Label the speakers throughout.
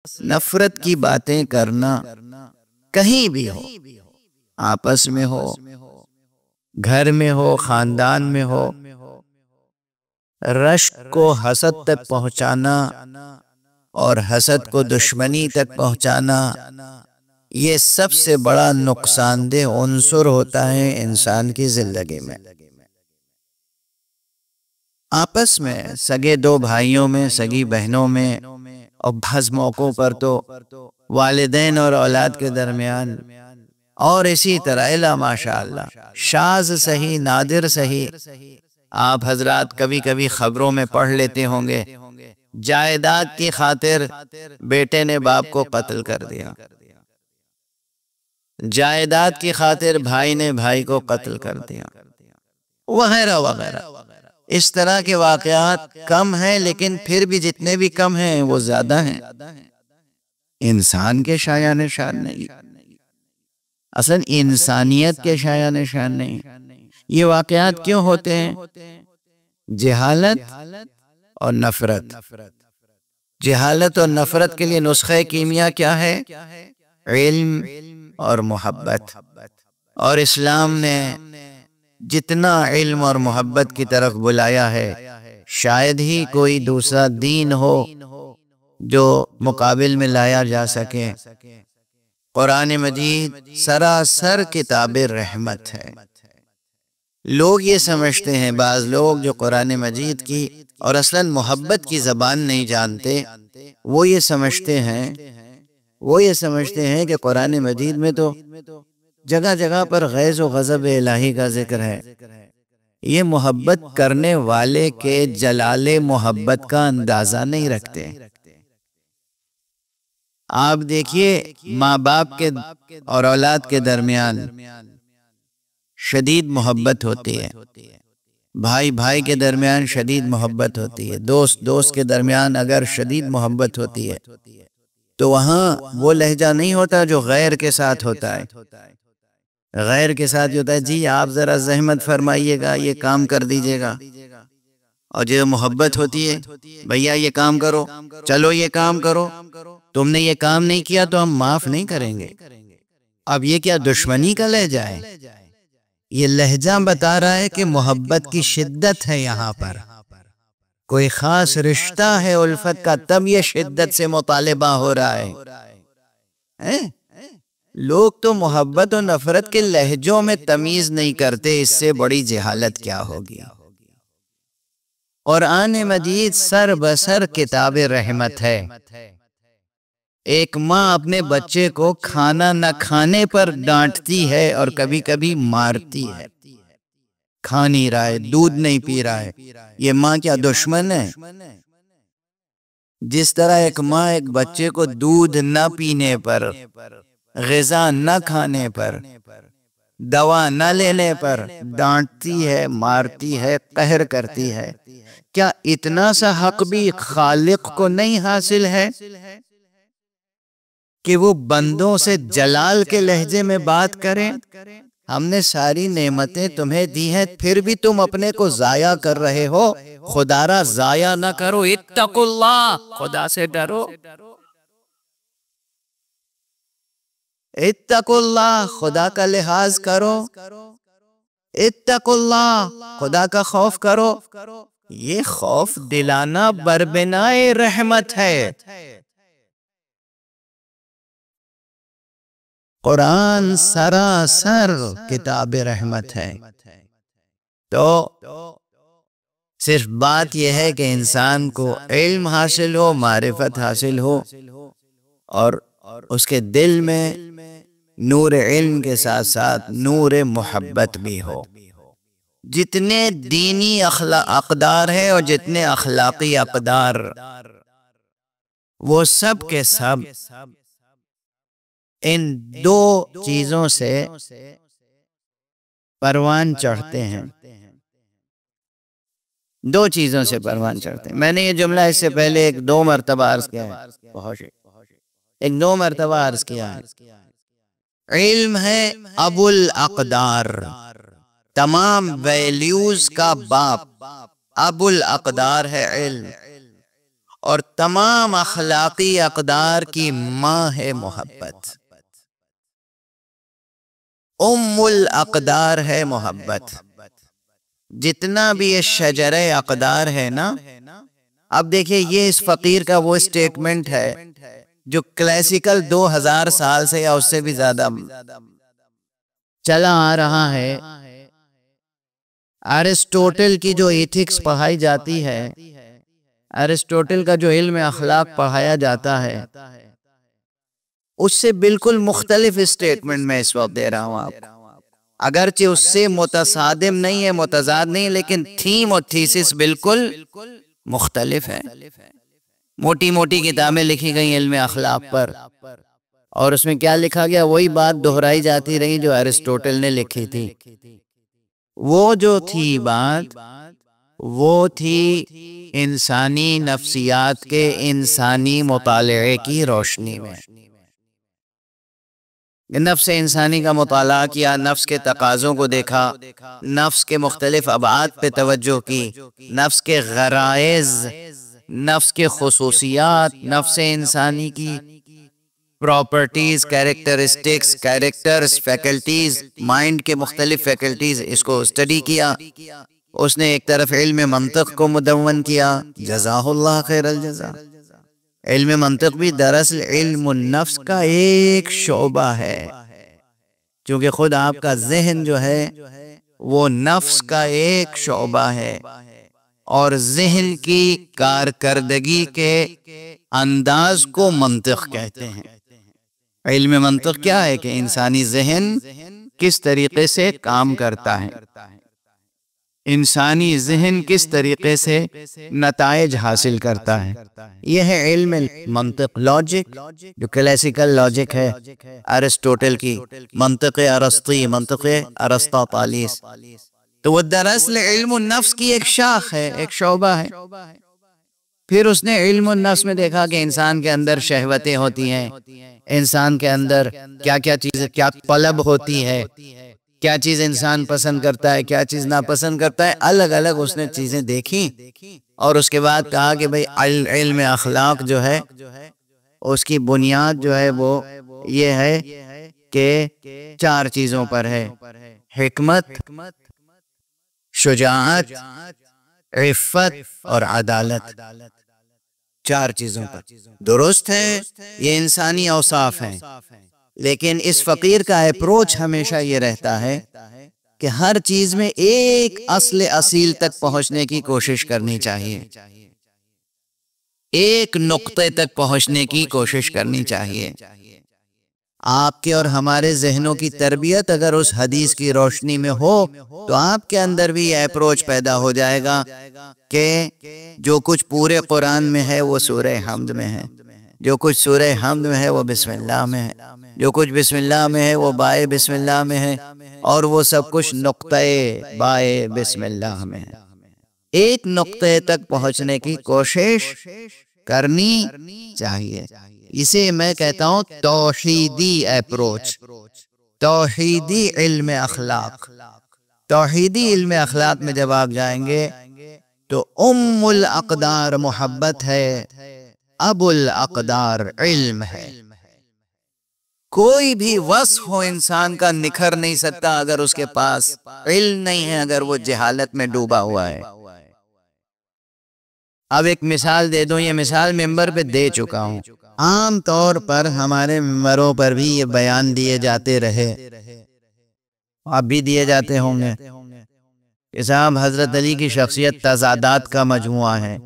Speaker 1: نفرت کی باتیں کرنا کہیں بھی ہو، آپس میں ہو، گھر میں ہو، خاندان میں ہو، رشک کو حسد تک پہنچانا اور حسد کو دشمنی تک پہنچانا، یہ سب سے بڑا نقصان دہ عنصر ہوتا ہے انسان کی زندگی میں۔ آپس میں سگے دو بھائیوں میں، سگی بہنوں میں، اور بعض موقعوں پر تو والدین اور اولاد کے درمیان، اور اسی طرح الا ماشاء اللہ شاذ صحیح نادر صحیح، آپ حضرات کبھی کبھی خبروں میں پڑھ لیتے ہوں گے، جائیداد کی خاطر بیٹے نے باپ کو قتل کر دیا، جائیداد کی خاطر بھائی نے بھائی کو قتل کر دیا، وغیرہ وغیرہ۔ اس طرح کے واقعات کم ہیں، لیکن پھر بھی جتنے بھی کم ہیں وہ زیادہ ہیں، انسان کے شایع نشان نہیں، اصل انسانیت کے شایع نشان نہیں۔ یہ واقعات کیوں ہوتے ہیں؟ جہالت اور نفرت۔ جہالت اور نفرت کے لیے نسخہ کیمیا کیا ہے؟ علم اور محبت۔ اور اسلام نے جتنا علم اور محبت کی طرف بلایا ہے، شاید ہی کوئی دوسرا دین ہو جو مقابل میں لایا جا سکے۔ قرآن مجید سراسر کتاب رحمت ہے۔ لوگ یہ سمجھتے ہیں، بعض لوگ جو قرآن مجید کی اور اصلاً محبت کی زبان نہیں جانتے، وہ یہ سمجھتے ہیں کہ قرآن مجید میں تو جگہ جگہ پر غیظ و غضب الہی کا ذکر ہے۔ یہ محبت کرنے والے کے جلال محبت کا اندازہ نہیں رکھتے۔ آپ دیکھیے، ماں باپ کے اور اولاد کے درمیان شدید محبت ہوتی ہے، بھائی بھائی کے درمیان شدید محبت ہوتی ہے، دوست دوست کے درمیان اگر شدید محبت ہوتی ہے تو وہاں وہ لہجہ نہیں ہوتا جو غیر کے ساتھ ہوتا ہے۔ غیر کے ساتھ ہوتا ہے، جی آپ ذرا زحمت فرمائیے گا، یہ کام کر دیجیے گا، اور جو محبت ہوتی ہے، بھیا یہ کام کرو، چلو یہ کام کرو، تم نے یہ کام نہیں کیا تو ہم معاف نہیں کریں گے۔ اب یہ کیا دشمنی کا لہجہ ہے؟ یہ لہجہ بتا رہا ہے کہ محبت کی شدت ہے، یہاں پر کوئی خاص رشتہ ہے الفت کا، تب یہ شدت سے مطالبہ ہو رہا ہے۔ لوگ تو محبت و نفرت کے لہجوں میں تمیز نہیں کرتے، اس سے بڑی جہالت کیا ہوگی۔ قرآن مجید سر بسر کتاب رحمت ہے۔ ایک ماں اپنے بچے کو کھانا نہ کھانے پر ڈانٹتی ہے اور کبھی کبھی مارتی ہے، کھا نہیں رہا ہے، دودھ نہیں پی رہا ہے، یہ ماں کیا دشمن ہے؟ جس طرح ایک ماں ایک بچے کو دودھ نہ پینے پر، غذا نہ کھانے پر، دوا نہ لینے پر ڈانٹتی ہے، مارتی ہے، قہر کرتی ہے، کیا اتنا سا حق بھی خالق کو نہیں حاصل ہے کہ وہ بندوں سے جلال کے لہجے میں بات کریں؟ ہم نے ساری نعمتیں تمہیں دی ہیں، پھر بھی تم اپنے کو ضائع کر رہے ہو، خدا را ضائع نہ کرو، اتقوا اللہ، خدا سے ڈرو، اتقوا اللہ، خدا کا لحاظ کرو، اتقوا اللہ، خدا کا خوف کرو۔ یہ خوف دلانا بربنائے رحمت ہے۔ قرآن سراسر کتاب رحمت ہے۔ تو صرف بات یہ ہے کہ انسان کو علم حاصل ہو، معرفت حاصل ہو، اور اس کے دل میں نور علم کے ساتھ ساتھ نور محبت بھی ہو۔ جتنے دینی اقدار ہیں اور جتنے اخلاقی اقدار، وہ سب کے سب ان دو چیزوں سے پروان چڑھتے ہیں، دو چیزوں سے پروان چڑھتے ہیں۔ میں نے یہ جملہ اس سے پہلے ایک دو مرتبہ عرض کیا ہے، علم ہے ابو الاقدار، تمام ویلیوز کا باپ، ابو الاقدار ہے علم، اور تمام اخلاقی اقدار کی ماں ہے محبت، ام الاقدار ہے محبت۔ جتنا بھی یہ شجرہ اقدار ہے نا، اب دیکھیں یہ اس فقیر کا وہ سٹیٹمنٹ ہے جو کلاسیکل 2000 سال سے یا اس سے بھی زیادہ چلا آ رہا ہے۔ ارسطوٹل کی جو ایتھکس پڑھائی جاتی ہے، ارسطوٹل کا جو علم اخلاق پڑھایا جاتا ہے، اس سے بالکل مختلف سٹیٹمنٹ میں اس وقت دے رہا ہوں آپ کو۔ اگرچہ اس سے متصادم نہیں ہے، متضاد نہیں، لیکن تھیم اور تھیسس بالکل مختلف ہے۔ موٹی موٹی کتابیں لکھی گئی علم اخلاق پر، اور اس میں کیا لکھا گیا؟ وہی بات دہرائی جاتی رہی جو ارسطوٹل نے لکھی تھی۔ وہ جو تھی بات، وہ تھی انسانی نفسیات کے انسانی مطالعے کی روشنی میں۔ نفس انسانی کا مطالعہ کیا، نفس کے تقاضوں کو دیکھا، نفس کے مختلف ابعاد پہ توجہ کی، نفس کے غرائز، نفس کے خصوصیات، نفس انسانی کی properties, characteristics, characters, faculties, mind کے مختلف فیکلٹیز، اس کو اسٹڈی کیا۔ اس نے ایک طرف علم منطق کو مدون کیا، جزاہ اللہ خیر الجزا۔ علم منطق بھی دراصل علم النفس کا ایک شعبہ ہے، کیونکہ خود آپ کا ذہن جو ہے وہ نفس کا ایک شعبہ ہے، اور ذہن کی کارکردگی کے انداز کو منطق کہتے ہیں۔ علم منطق کیا ہے کہ انسانی ذہن کس طریقے سے کام کرتا ہے، انسانی ذہن کس طریقے سے نتائج حاصل کرتا ہے۔ یہ ہے علم منطق، لاجک، جو کلاسیکل لاجک ہے ارسطوٹل کی، منطق ارسطی، منطق ارسطاطالیس۔ تو وہ دراصل علم النفس کی ایک شاخ ہے، ایک شعبہ ہے۔ پھر اس نے علم النفس میں دیکھا کہ انسان کے اندر شہوتیں ہوتی ہیں، انسان کے اندر کیا کیا چیزیں، کیا طلب ہوتی ہے، کیا چیز انسان پسند کرتا ہے، کیا چیز ناپسند کرتا ہے، الگ الگ اس نے چیزیں دیکھی، اور اس کے بعد کہا کہ بھئی علم اخلاق جو ہے اس کی بنیاد جو ہے وہ یہ ہے کہ 4 چیزوں پر ہے: حکمت، شجاعت، عفت اور عدالت۔ 4 چیزوں پر درست ہے، یہ انسانی اوصاف ہیں، لیکن اس فقیر کا اپروچ ہمیشہ یہ رہتا ہے کہ ہر چیز میں ایک اصل اصیل تک پہنچنے کی کوشش کرنی چاہیے، ایک نقطے تک پہنچنے کی کوشش کرنی چاہیے۔ آپ کے اور ہمارے ذہنوں کی تربیت اگر اس حدیث کی روشنی میں ہو تو آپ کے اندر بھی یہ اپروچ پیدا ہو جائے گا کہ جو کچھ پورے قرآن میں ہے وہ سورہ حمد میں ہے، جو کچھ سورہ حمد میں ہے وہ بسم اللہ میں ہے، جو کچھ بسم اللہ میں ہے وہ بائے بسم اللہ میں ہے، اور وہ سب کچھ نقطۂ بائے بسم اللہ میں ہے۔ ایک نقطے تک پہنچنے کی کوشش کرنی چاہیے۔ اسے میں کہتا ہوں توحیدی اپروچ، توحیدی علم اخلاق۔ توحیدی علم اخلاق میں جب آپ جائیں گے تو ام الاقدار محبت ہے، ابو الاقدار علم ہے۔ کوئی بھی وصف ہو انسان کا نکھر نہیں سکتا اگر اس کے پاس علم نہیں ہے، اگر وہ جہالت میں ڈوبا ہوا ہے۔ اب ایک مثال دے دوں، یہ مثال ممبر پہ دے چکا ہوں۔ عام طور پر ہمارے ممبروں پر بھی یہ بیان دیے جاتے رہے، آپ بھی دیے جاتے ہوں گے کہ صاحب حضرت علی کی شخصیت تضادات کا مجموعہ ہے۔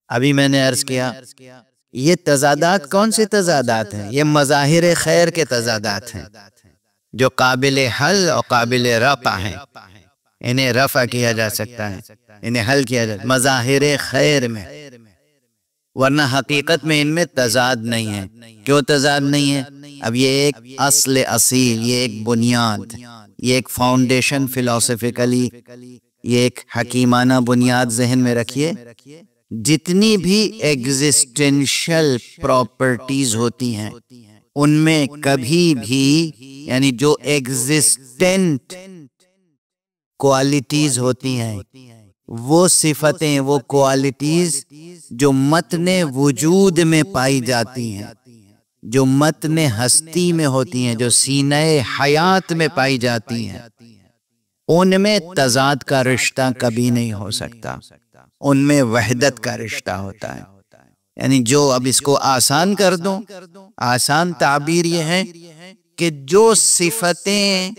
Speaker 1: ابھی میں نے عرض کیا یہ تضادات کون سے تضادات ہیں؟ یہ مظاہر خیر کے تضادات ہیں جو قابل حل اور قابل رفع ہیں، انہیں رفع کیا جا سکتا ہے، انہیں حل کیا جا سکتا ہے مظاہر خیر میں، ورنہ حقیقت میں ان میں تضاد نہیں ہے۔ کیوں تضاد نہیں ہے؟ اب یہ ایک اصل اصیل، یہ ایک بنیاد، یہ ایک فاؤنڈیشن، فلسفیکلی یہ ایک حکیمانہ بنیاد ذہن میں رکھیے۔ جتنی بھی ایگزسٹنشل پراپرٹیز ہوتی ہیں ان میں کبھی بھی، یعنی جو ایگزسٹنٹ کوالٹیز ہوتی ہیں، وہ صفتیں، وہ کوالٹیز جو متن وجود میں پائی جاتی ہیں، جو متن ہستی میں ہوتی ہیں، جو سینہ حیات میں پائی جاتی ہیں، ان میں تضاد کا رشتہ کبھی نہیں ہو سکتا، ان میں وحدت کا رشتہ ہوتا ہے۔ یعنی جو، اب اس کو آسان کر دوں، آسان تعبیر یہ ہے کہ جو صفتیں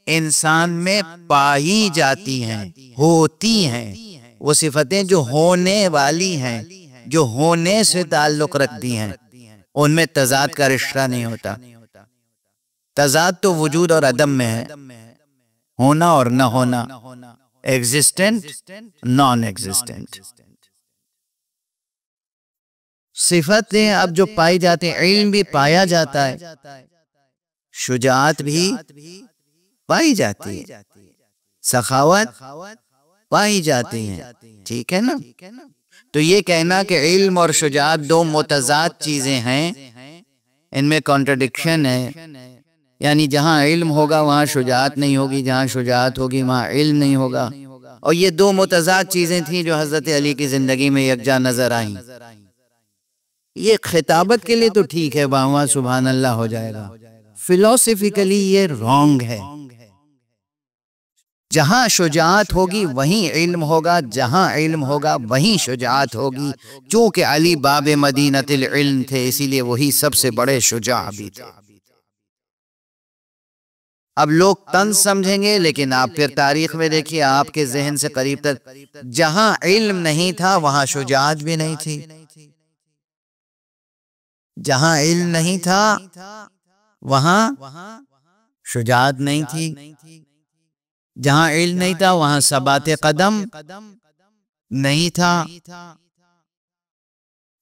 Speaker 1: انسان میں پائی جاتی ہیں، ہوتی ہیں، وہ صفتیں جو ہونے والی ہیں، جو ہونے سے تعلق رکھتی ہیں، ان میں تضاد کا رشتہ نہیں ہوتا۔ تضاد تو وجود اور عدم میں ہے، ہونا اور نہ ہونا، ایگزسٹنٹ نان ایگزسٹنٹ۔ صفتیں اب جو پائی جاتی ہیں، علم بھی پایا جاتا ہے، شجاعت بھی پائی جاتی ہے، سخاوت پائی جاتی ہیں، ٹھیک ہے نا؟ تو یہ کہنا کہ علم اور شجاعت دو متضاد چیزیں ہیں، ان میں کانٹرڈکشن ہے، یعنی جہاں علم ہوگا وہاں شجاعت نہیں ہوگی، جہاں شجاعت ہوگی وہاں علم نہیں ہوگا، اور یہ دو متضاد چیزیں تھیں جو حضرت علی کی زندگی میں یکجا نظر آئیں۔ یہ خطابت کے لیے تو ٹھیک ہے، وہاں سبحان اللہ ہو جائے گا، فلسفیکلی یہ رانگ ہے۔ جہاں شجاعت ہوگی وہیں علم ہوگا، جہاں علم ہوگا وہیں شجاعت ہوگی، چونکہ علی باب مدینۃ العلم تھے، اسی لیے وہی سب سے بڑے شجاع بھی تھے۔ اب لوگ طنز سمجھیں گے، لیکن آپ پھر تاریخ میں دیکھیے، آپ کے ذہن سے قریب تر جہاں علم نہیں تھا وہاں شجاعت بھی نہیں تھی، جہاں علم نہیں تھا وہاں شجاعت نہیں تھی، جہاں علم نہیں تھا وہاں ثبات قدم نہیں تھا،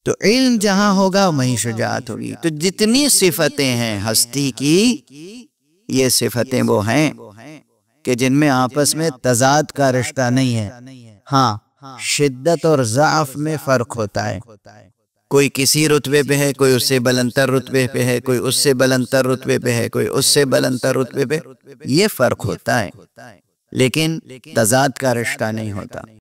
Speaker 1: تو علم جہاں ہوگا وہیں شجاعت ہوگی۔ تو جتنی صفتیں ہیں ہستی کی، یہ صفتیں وہ ہیں کہ جن میں آپس میں تضاد کا رشتہ نہیں ہے، ہاں شدت اور ضعف میں فرق ہوتا ہے، کوئی کسی رتبے پہ ہے، کوئی اس سے بلندتر رتبے پہ ہے، کوئی اس سے بلندتر رتبے پہ ہے، کوئی اس سے بلندتر رتبے پہ، یہ فرق ہوتا ہے، لیکن تضاد کا رشتہ نہیں ہوتا۔